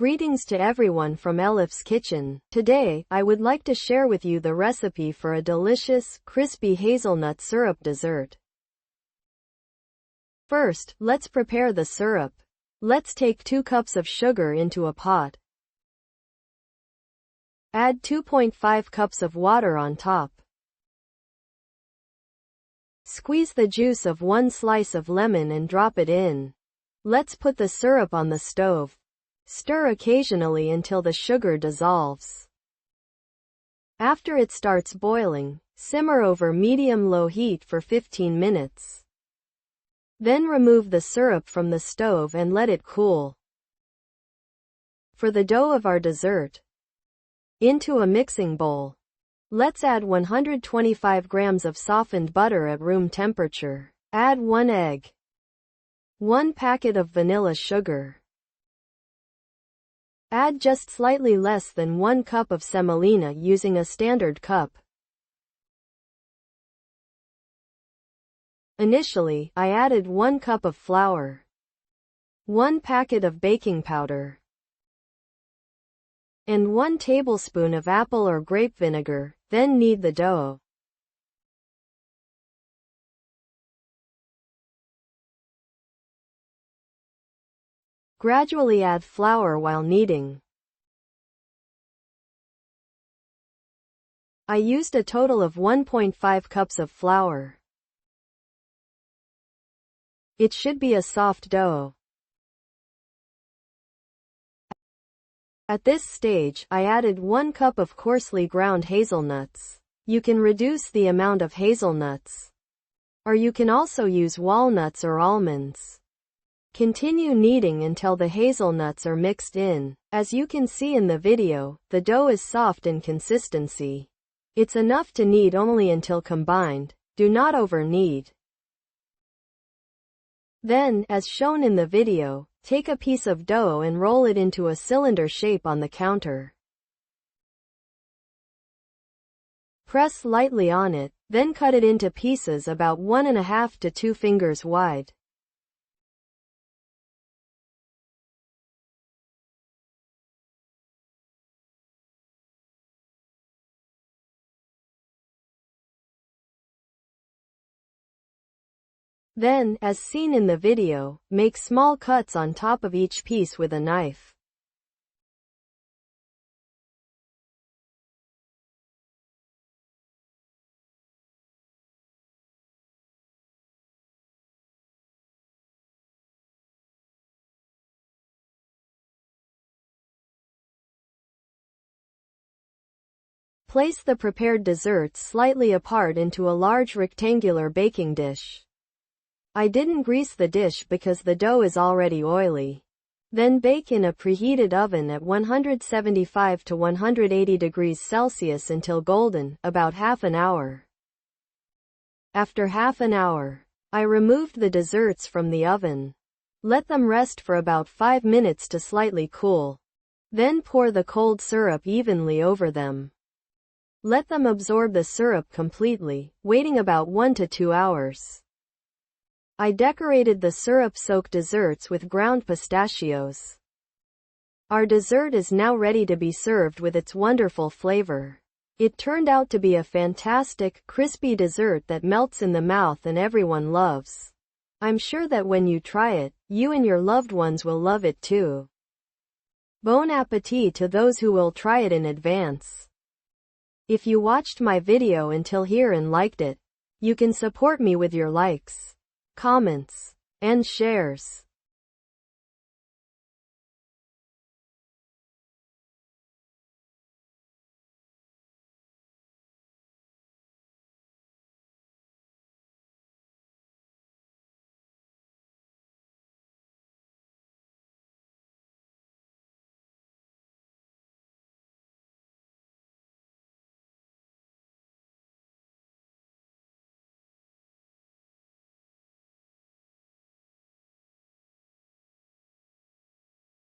Greetings to everyone from Elif's kitchen. Today, I would like to share with you the recipe for a delicious, crispy hazelnut syrup dessert. First, let's prepare the syrup. Let's take 2 cups of sugar into a pot. Add 2.5 cups of water on top. Squeeze the juice of 1 slice of lemon and drop it in. Let's put the syrup on the stove. Stir occasionally until the sugar dissolves. After it starts boiling, simmer over medium-low heat for 15 minutes. Then remove the syrup from the stove and let it cool. For the dough of our dessert, into a mixing bowl, let's add 125 grams of softened butter at room temperature. Add 1 egg, 1 packet of vanilla sugar. Add just slightly less than 1 cup of semolina using a standard cup. Initially, I added 1 cup of flour, 1 packet of baking powder, and 1 tablespoon of apple or grape vinegar, then knead the dough. Gradually add flour while kneading. I used a total of 1.5 cups of flour. It should be a soft dough. At this stage, I added 1 cup of coarsely ground hazelnuts. You can reduce the amount of hazelnuts, or you can also use walnuts or almonds. Continue kneading until the hazelnuts are mixed in. As you can see in the video, the dough is soft in consistency. It's enough to knead only until combined. Do not over-knead. Then, as shown in the video, take a piece of dough and roll it into a cylinder shape on the counter. Press lightly on it, then cut it into pieces about 1.5 to 2 fingers wide. Then, as seen in the video, make small cuts on top of each piece with a knife. Place the prepared desserts slightly apart into a large rectangular baking dish. I didn't grease the dish because the dough is already oily. Then bake in a preheated oven at 175 to 180 degrees Celsius until golden, about half an hour. After half an hour, I removed the desserts from the oven. Let them rest for about 5 minutes to slightly cool. Then pour the cold syrup evenly over them. Let them absorb the syrup completely, waiting about 1 to 2 hours. I decorated the syrup-soaked desserts with ground pistachios. Our dessert is now ready to be served with its wonderful flavor. It turned out to be a fantastic, crispy dessert that melts in the mouth and everyone loves. I'm sure that when you try it, you and your loved ones will love it too. Bon appétit to those who will try it in advance. If you watched my video until here and liked it, you can support me with your likes, comments, and shares.